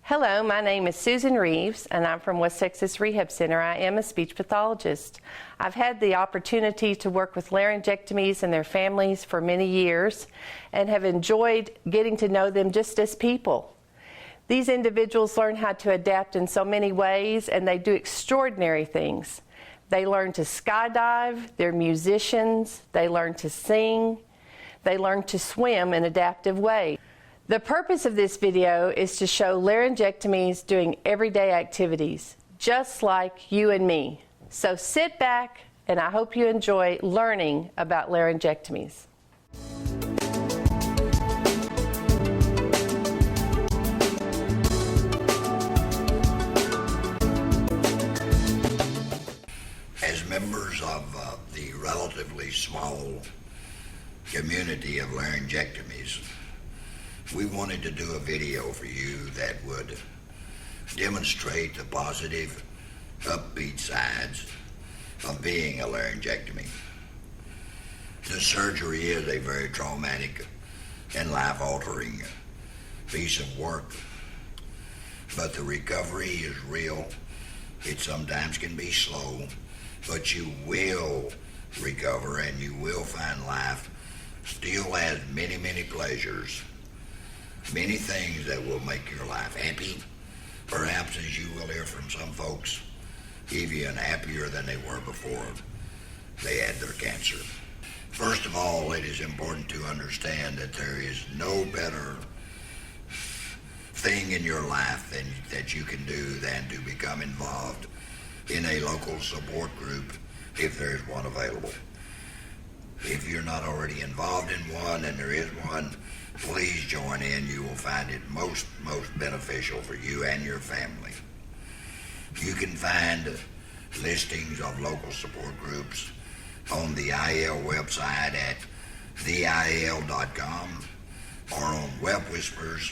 Hello, my name is Susan Reeves, and I'm from West Texas Rehab Center. I am a speech pathologist. I've had the opportunity to work with laryngectomees and their families for many years and have enjoyed getting to know them just as people. These individuals learn how to adapt in so many ways, and they do extraordinary things. They learn to skydive, they're musicians, they learn to sing, they learn to swim in adaptive ways. The purpose of this video is to show laryngectomees doing everyday activities, just like you and me. So sit back, and I hope you enjoy learning about laryngectomees. As members of the relatively small community of laryngectomees, we wanted to do a video for you that would demonstrate the positive, upbeat sides of being a laryngectomy. The surgery is a very traumatic and life-altering piece of work, but the recovery is real. It sometimes can be slow, but you will recover and you will find life still has many, many pleasures. Many things that will make your life happy, perhaps, as you will hear from some folks, even happier than they were before they had their cancer. First of all, it is important to understand that there is no better thing in your life that you can do than to become involved in a local support group if there is one available. If you're not already involved in one and there is one, please join in. You will find it most beneficial for you and your family. You can find listings of local support groups on the IAL website at theial.com or on Web Whispers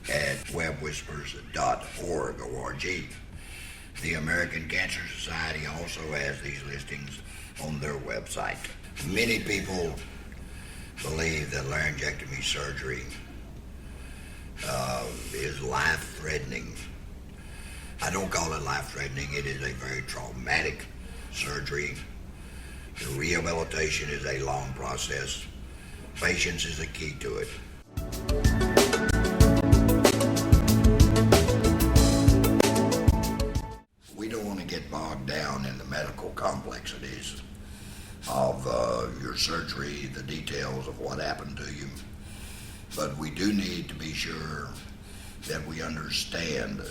at webwhispers.org. The American Cancer Society also has these listings on their website. Many people believe that laryngectomy surgery is life-threatening. I don't call it life-threatening. It is a very traumatic surgery. The rehabilitation is a long process. Patience is the key to it. We don't want to get bogged down in the medical complexities of your surgery, the details of what happened to you, but we do need to be sure that we understand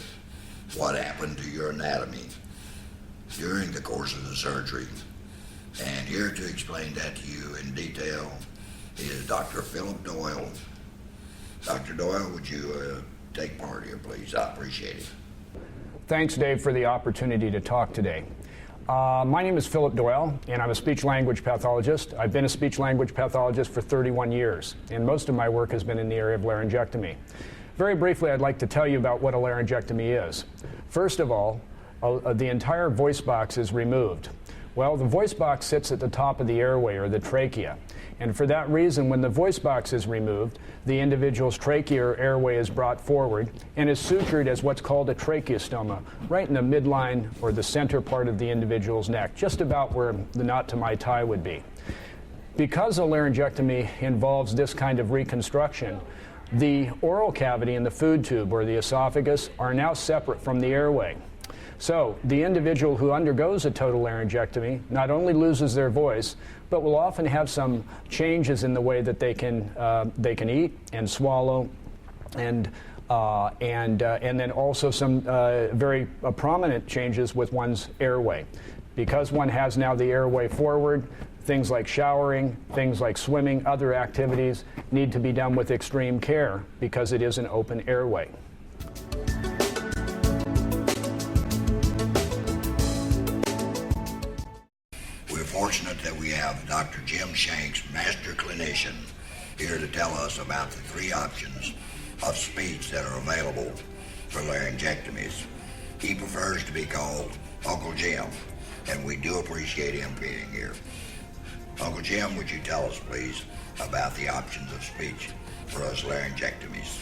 what happened to your anatomy during the course of the surgery. And here to explain that to you in detail is Dr. Philip Doyle. Dr. Doyle, would you take part here, please? I appreciate it. Thanks, Dave, for the opportunity to talk today. My name is Philip Doyle, and I'm a speech-language pathologist. I've been a speech-language pathologist for 31 years, and most of my work has been in the area of laryngectomy. Very briefly, I'd like to tell you about what a laryngectomy is. First of all, the entire voice box is removed. Well, the voice box sits at the top of the airway, or the trachea, and for that reason, when the voice box is removed, the individual's trachea or airway is brought forward and is sutured as what's called a tracheostoma, right in the midline or the center part of the individual's neck, just about where the knot to my tie would be. Because a laryngectomy involves this kind of reconstruction, the oral cavity and the food tube, or the esophagus, are now separate from the airway. So the individual who undergoes a total laryngectomy not only loses their voice, but will often have some changes in the way that they can eat and swallow, and then also some very prominent changes with one's airway. Because one has now the airway forward, things like showering, things like swimming, other activities need to be done with extreme care because it is an open airway. Fortunate that we have Dr. Jim Shanks, master clinician, here to tell us about the three options of speech that are available for laryngectomies. He prefers to be called Uncle Jim, and we do appreciate him being here. Uncle Jim, would you tell us, please, about the options of speech for us laryngectomies?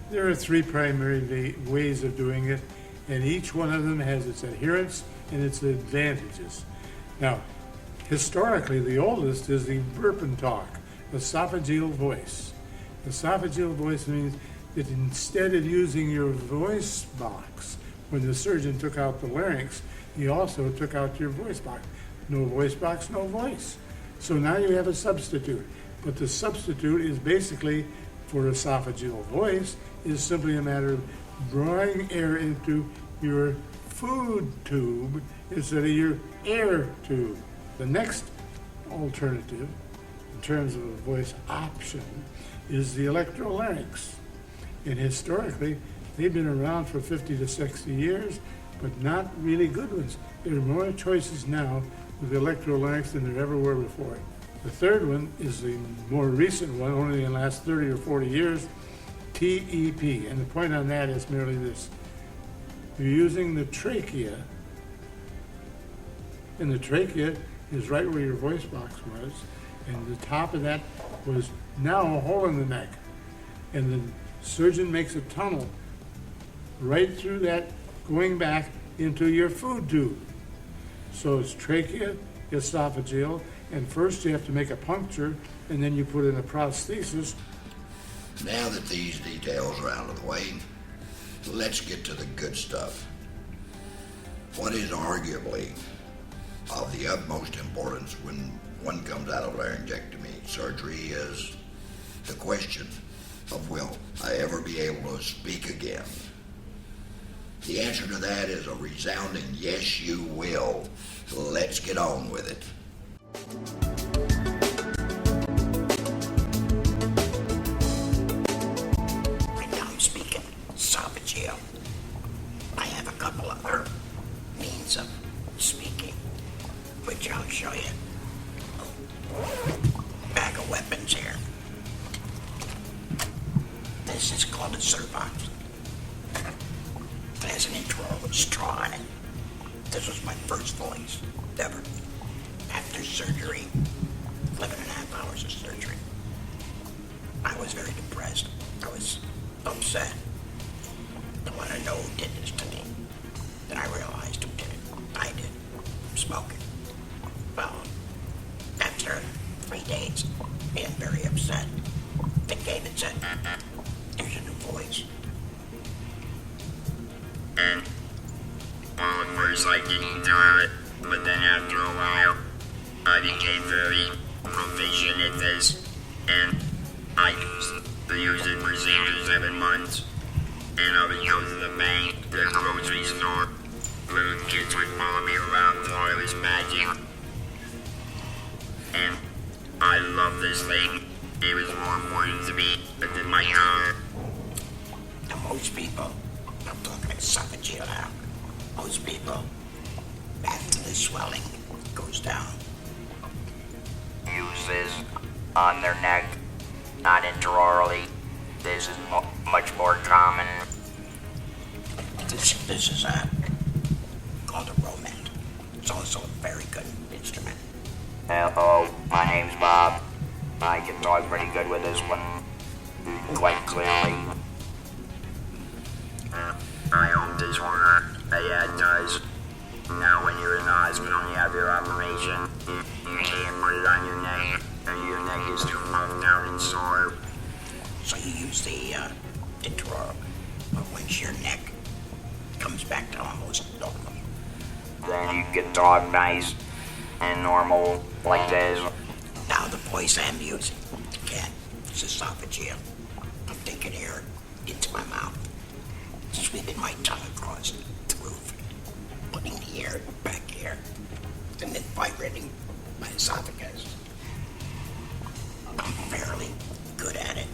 There are three primary ways of doing it, and each one of them has its adherents and its advantages. Now, historically, the oldest is the burp and talk, esophageal voice. Esophageal voice means that instead of using your voice box, when the surgeon took out the larynx, he also took out your voice box. No voice box, no voice. So now you have a substitute. But the substitute is basically, for esophageal voice, is simply a matter of drawing air into your food tube instead of your air tube. The next alternative, in terms of a voice option, is the electrolarynx. And historically, they've been around for 50 to 60 years, but not really good ones. There are more choices now with the electrolarynx than there ever were before. The third one is the more recent one, only in the last 30 or 40 years, TEP. And the point on that is merely this. You're using the trachea, and the trachea is right where your voice box was, and the top of that was now a hole in the neck. And the surgeon makes a tunnel right through that, going back into your food tube. So it's trachea, esophageal, and first you have to make a puncture, and then you put in a prosthesis. Now that these details are out of the way, let's get to the good stuff. What is arguably of the utmost importance when one comes out of laryngectomy surgery is the question of, will I ever be able to speak again? The answer to that is a resounding yes, you will. Let's get on with it. Right now I'm speaking esophageal. I have a couple other means of speaking, which I'll show you. Bag of weapons here. This is called a servox. It has an intraoral straw in it. This was my first voice ever. After surgery, 11.5 hours of surgery, I was very depressed. I was upset. I want to know who did this to me. Then I realized who did it. I did. Smoking. Well, after 3 days, being very upset, they came and said, "There's a new voice." And well, at first I didn't do it, but then after a while, I became very proficient at this, and I used it for 6 or 7 months, and I would go to the bank, the grocery store, little kids would follow me around while I was matching, and I love this thing. It was more important to me than my car. Now, most people, I'm talking esophageal now, most people, after the swelling goes down, Use this on their neck, not intraorally. This is much more common. this is called a romand. It's also a very good instrument. Hello, my name's Bob. I can talk pretty good with this one, quite clearly. I hope this works. Yeah, it does. Now when you're in the hospital and you have your operation, you can't put it on your neck, and your neck is too puffed out and sore. So you use the intraoral, but once your neck comes back to almost normal, Then you can talk nice and normal like this. now the voice I'm using, again, is esophageal. I'm taking air into my mouth, sweeping my tongue across the roof, putting the air back here, and then vibrating my esophagus. I'm fairly good at it.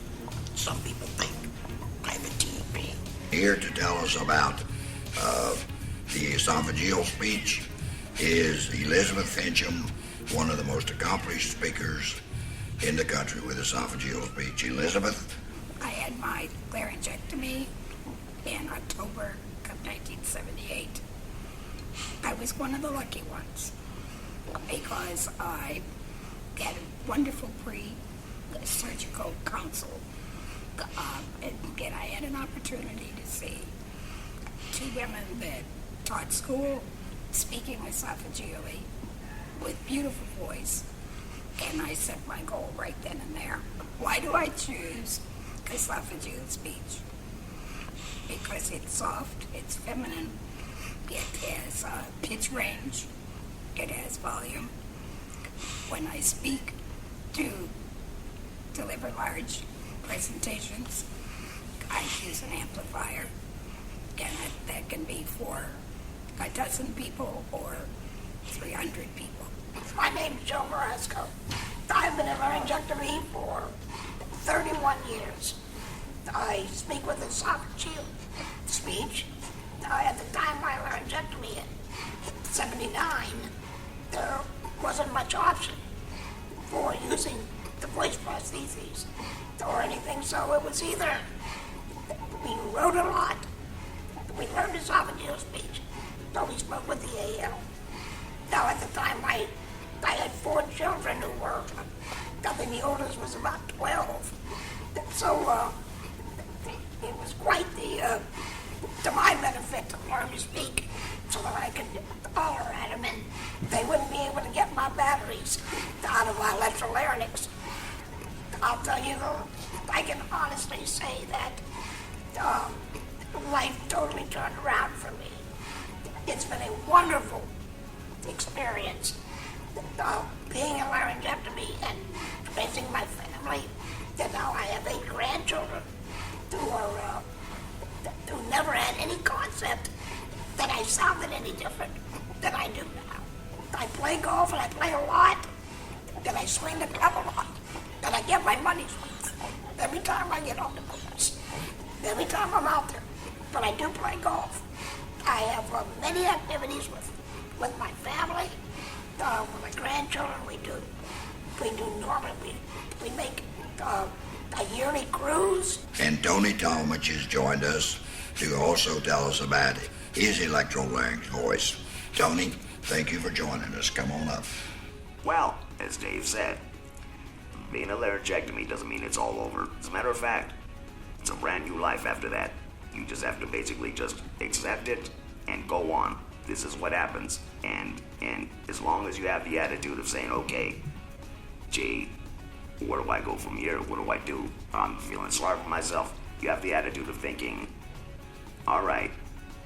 Some people think I have a TP. Here to tell us about the esophageal speech is Elizabeth Fincham, one of the most accomplished speakers in the country with esophageal speech. Elizabeth? I had my laryngectomy in October of 1978. I was one of the lucky ones because I had a wonderful pre-surgical counsel And again, I had an opportunity to see two women that taught school, speaking esophageally, with beautiful voice, and I set my goal right then and there. Why do I choose esophageal speech? Because it's soft, it's feminine, it has pitch range, it has volume. When I speak to deliver large presentations, I use an amplifier, and that can be for a dozen people or 300 people. My name's Joe Marasco. I've been a laryngectomy for 31 years. I speak with esophageal speech. At the time of my laryngectomy in 79, there wasn't much option for using the voice prostheses or anything, so it was either we wrote a lot, we learned esophageal speech, so we spoke with the IAL. Now at the time I had 4 children who were, I think the oldest was about 12, so it was quite to my benefit to learn to speak so that I could holler at them and they wouldn't be able to get my batteries out of my electrolarynx. I'll tell you, I can honestly say that life totally turned around for me. It's been a wonderful experience being a laryngectomy and raising my family. And now I have 8 grandchildren who never had any concept that I sounded any different than I do now. I play golf and I play a lot, and I swing the club a lot, and I get my money's worth every time I get on the course, every time I'm out there. But I do play golf. I have many activities with my family, with my grandchildren. We make a yearly cruise. And Tony Talmadge has joined us to also tell us about his electrolarynx voice. Tony, thank you for joining us. Come on up. Well, as Dave said, being a laryngectomy doesn't mean it's all over. As a matter of fact, it's a brand new life after that. You just have to basically just accept it and go on. This is what happens. And as long as you have the attitude of saying, okay, gee, where do I go from here? What do I do? I'm feeling sorry for myself. You have the attitude of thinking, all right,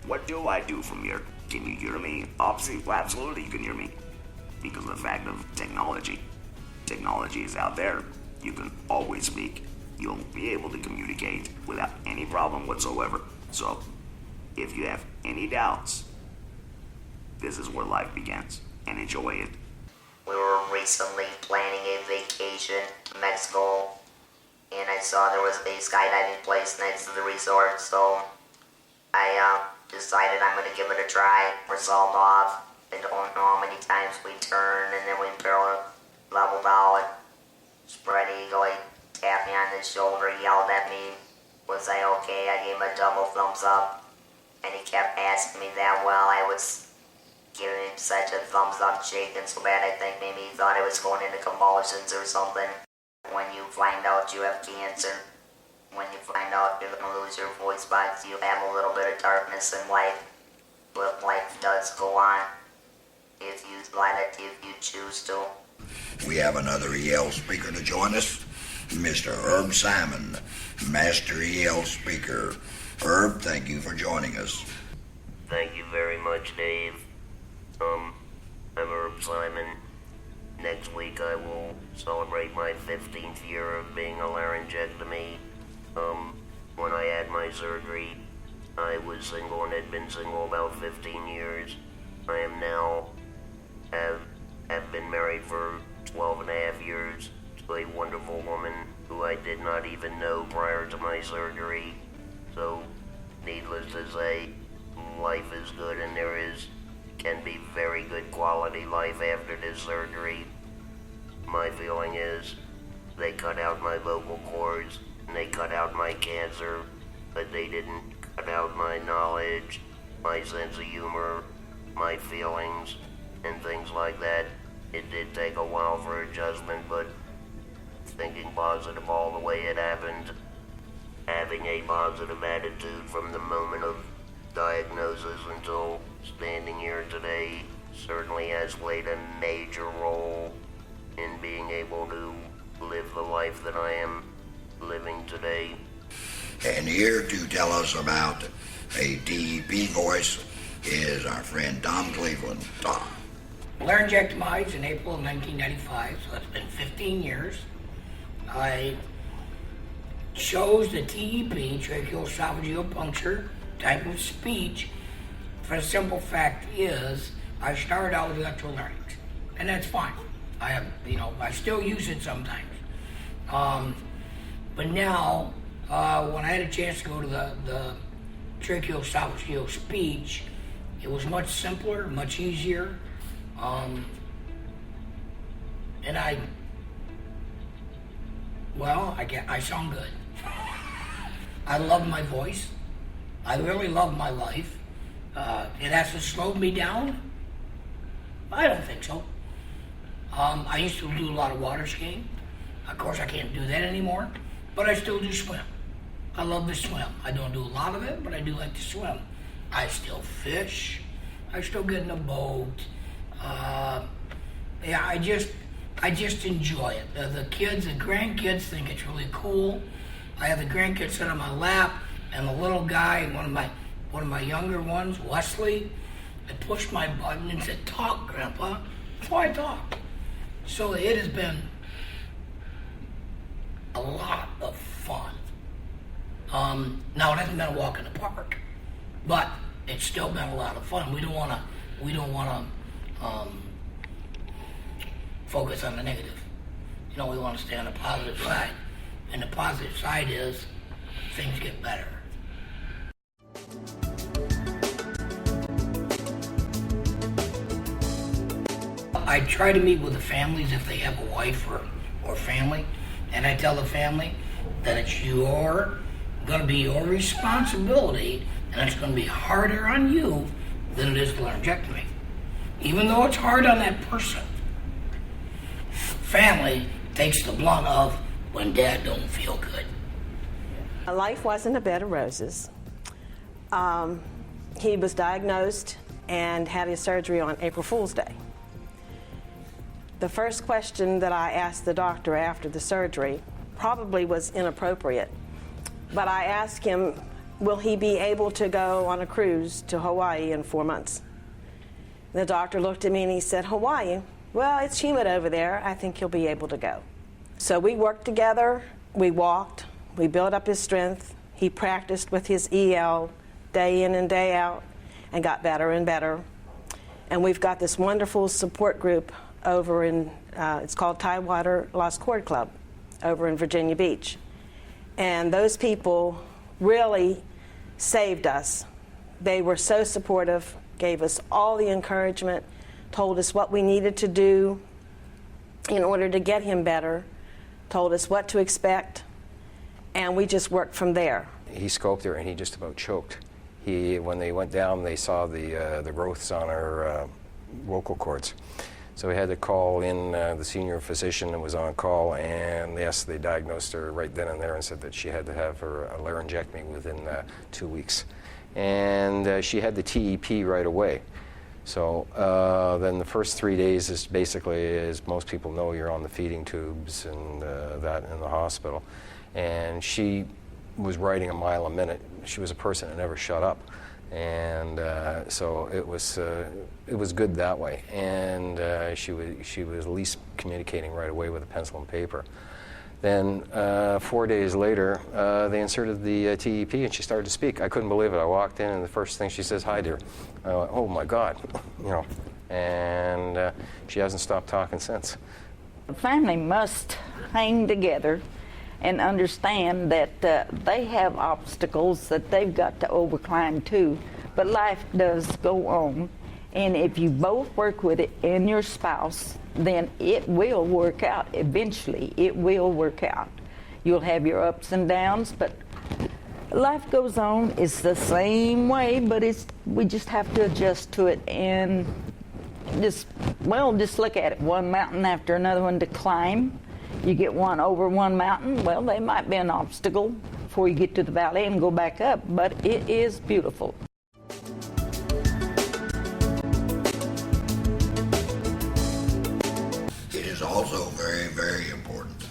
what do I do from here? Can you hear me? Obviously, absolutely you can hear me. Because of the fact of technology. Technology is out there. You can always speak. You'll be able to communicate without any problem whatsoever. So, if you have any doubts, this is where life begins. And enjoy it. We were recently planning a vacation to Mexico, and I saw there was a skydiving place next to the resort, so I decided I'm going to give it a try. Resolved off. I don't know how many times we turned, and then we barely leveled out. Spread eagle, he tapped me on the shoulder, yelled at me, was I okay? I gave him a double thumbs up, and he kept asking me that while I was giving him such a thumbs up, shaking so bad I think maybe he thought I was going into convulsions or something. When you find out you have cancer, when you find out you're going to lose your voice box, you have a little bit of darkness in life, but life does go on if you let it, if you choose to. We have another EL speaker to join us, Mr. Herb Simon, Master EL Speaker. Herb, thank you for joining us. Thank you very much, Dave. I'm Herb Simon. Next week I will celebrate my 15th year of being a laryngectomy. When I had my surgery, I was single and had been single about 15 years. I am now, have been married for 12 and a half years to a wonderful woman who I did not even know prior to my surgery. So, needless to say, life is good and can be very good quality life after this surgery. My feeling is they cut out my vocal cords and they cut out my cancer, but they didn't cut out my knowledge, my sense of humor, my feelings, and things like that. It did take a while for adjustment, but thinking positive all the way it happened, having a positive attitude from the moment of diagnosis until standing here today certainly has played a major role in being able to live the life that I am living today. And here to tell us about a TEP voice is our friend Tom Cleveland. Tom. Laryngectomees in April of 1995, so that's been 15 years. I chose the TEP, tracheoesophageal puncture type of speech, for the simple fact is I started out with electrolarynx, and that's fine. I have, I still use it sometimes. But now, when I had a chance to go to the tracheoesophageal speech, it was much simpler, much easier, and I sound good. I love my voice. I really love my life. It has to slow me down? I don't think so. I used to do a lot of water skiing. Of course, I can't do that anymore, but I still do swim. I love to swim. I don't do a lot of it, but I do like to swim. I still fish. I still get in a boat. I just enjoy it. The kids, the grandkids think it's really cool. I have the grandkids sit on my lap, and the little guy, one of my younger ones, Wesley, I pushed my button and said, "Talk, Grandpa." That's why I talk. So it has been a lot of fun. Now it hasn't been a walk in the park, but it's still been a lot of fun. We don't want to focus on the negative. We want to stay on the positive side, and the positive side is things get better. I try to meet with the families if they have a wife or family, and I tell the family that it's going to be your responsibility, and it's going to be harder on you than it is the laryngectomy. Even though it's hard on that person, family takes the blunt of when dad don't feel good. Life wasn't a bed of roses. He was diagnosed and had his surgery on April Fool's Day. The first question that I asked the doctor after the surgery probably was inappropriate, but I asked him, will he be able to go on a cruise to Hawaii in 4 months? The doctor looked at me and he said, "Hawaii? Well, it's humid over there. I think he'll be able to go." So we worked together, we walked, we built up his strength. He practiced with his IAL day in and day out and got better and better. And we've got this wonderful support group over in, it's called Tidewater Lost Cord Club over in Virginia Beach. And those people really saved us. They were so supportive, gave us all the encouragement, told us what we needed to do in order to get him better, told us what to expect, and we just worked from there. He scoped her and he just about choked. When they went down, they saw the growths on her vocal cords. So we had to call in the senior physician that was on call, and yes, they diagnosed her right then and there and said that she had to have a laryngectomy within 2 weeks. And she had the TEP right away. So then the first 3 days is basically, as most people know, you're on the feeding tubes and that in the hospital. And she was writing a mile a minute. She was a person that never shut up. And so it was good that way. And she was at least communicating right away with a pencil and paper. Then 4 days later, they inserted the TEP and she started to speak. I couldn't believe it. I walked in and the first thing she says, "Hi, dear." I went, "Oh my God," and she hasn't stopped talking since. The family must hang together and understand that they have obstacles that they've got to overcome too, but life does go on, and if you both work with it and your spouse, then it will work out eventually. It will work out. You'll have your ups and downs, but life goes on. It's the same way, but we just have to adjust to it and just look at it, one mountain after another one to climb. You get one over one mountain, well, they might be an obstacle before you get to the valley and go back up, but it is beautiful. It is also very, very important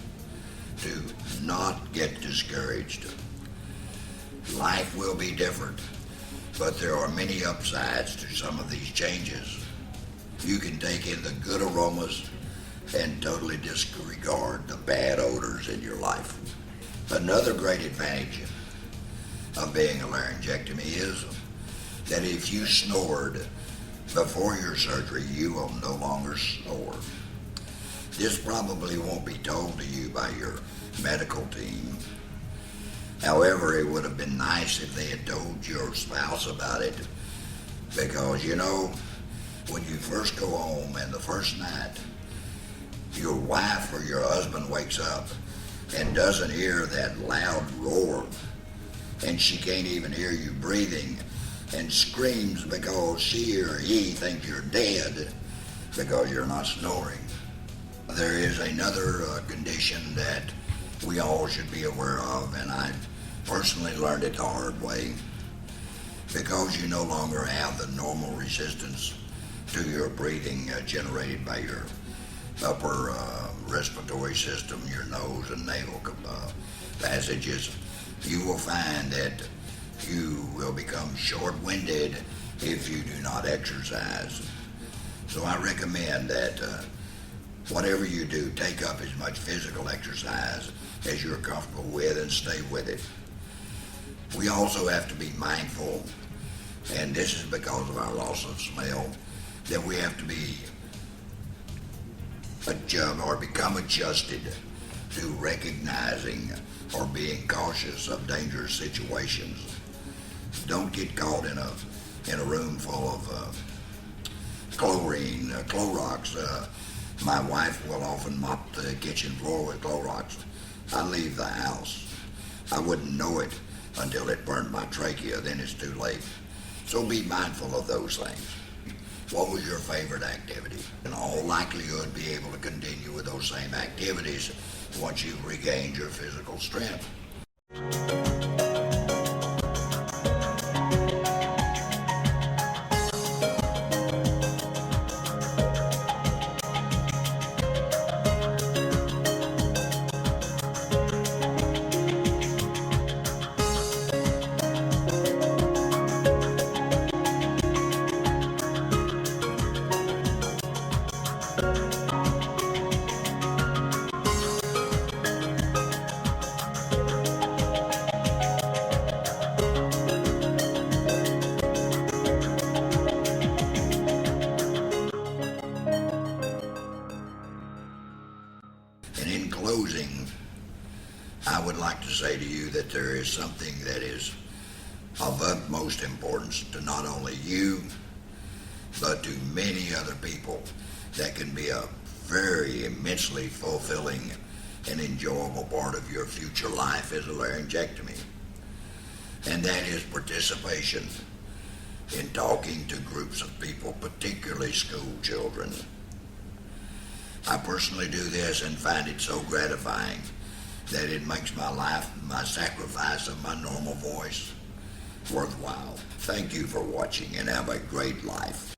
to not get discouraged. Life will be different, but there are many upsides to some of these changes. You can take in the good aromas and totally disregard the bad odors in your life. Another great advantage of being a laryngectomy is that if you snored before your surgery, you will no longer snore. This probably won't be told to you by your medical team. However, it would have been nice if they had told your spouse about it, because you know, when you first go home and the first night, your wife or your husband wakes up and doesn't hear that loud roar, and she can't even hear you breathing, and screams because she or he thinks you're dead because you're not snoring. There is another condition that we all should be aware of, and I personally learned it the hard way. Because you no longer have the normal resistance to your breathing generated by your upper respiratory system, your nose and nasal passages, you will find that you will become short-winded if you do not exercise. So I recommend that whatever you do, take up as much physical exercise as you're comfortable with and stay with it. We also have to be mindful, and this is because of our loss of smell, that we have to be become adjusted to recognizing or being cautious of dangerous situations. Don't get caught in a room full of chlorine, Clorox. My wife will often mop the kitchen floor with Clorox. I leave the house. I wouldn't know it until it burned my trachea, then it's too late. So be mindful of those things. What was your favorite activity? In all likelihood, be able to continue with those same activities once you've regained your physical strength. And in closing, I would like to say to you that there is something that is of utmost importance to not only you, but to many other people that can be a very immensely fulfilling and enjoyable part of your future life as a laryngectomy. And that is participation in talking to groups of people, particularly school children. I personally do this and find it so gratifying that it makes my life, my sacrifice of my normal voice, worthwhile. Thank you for watching and have a great life.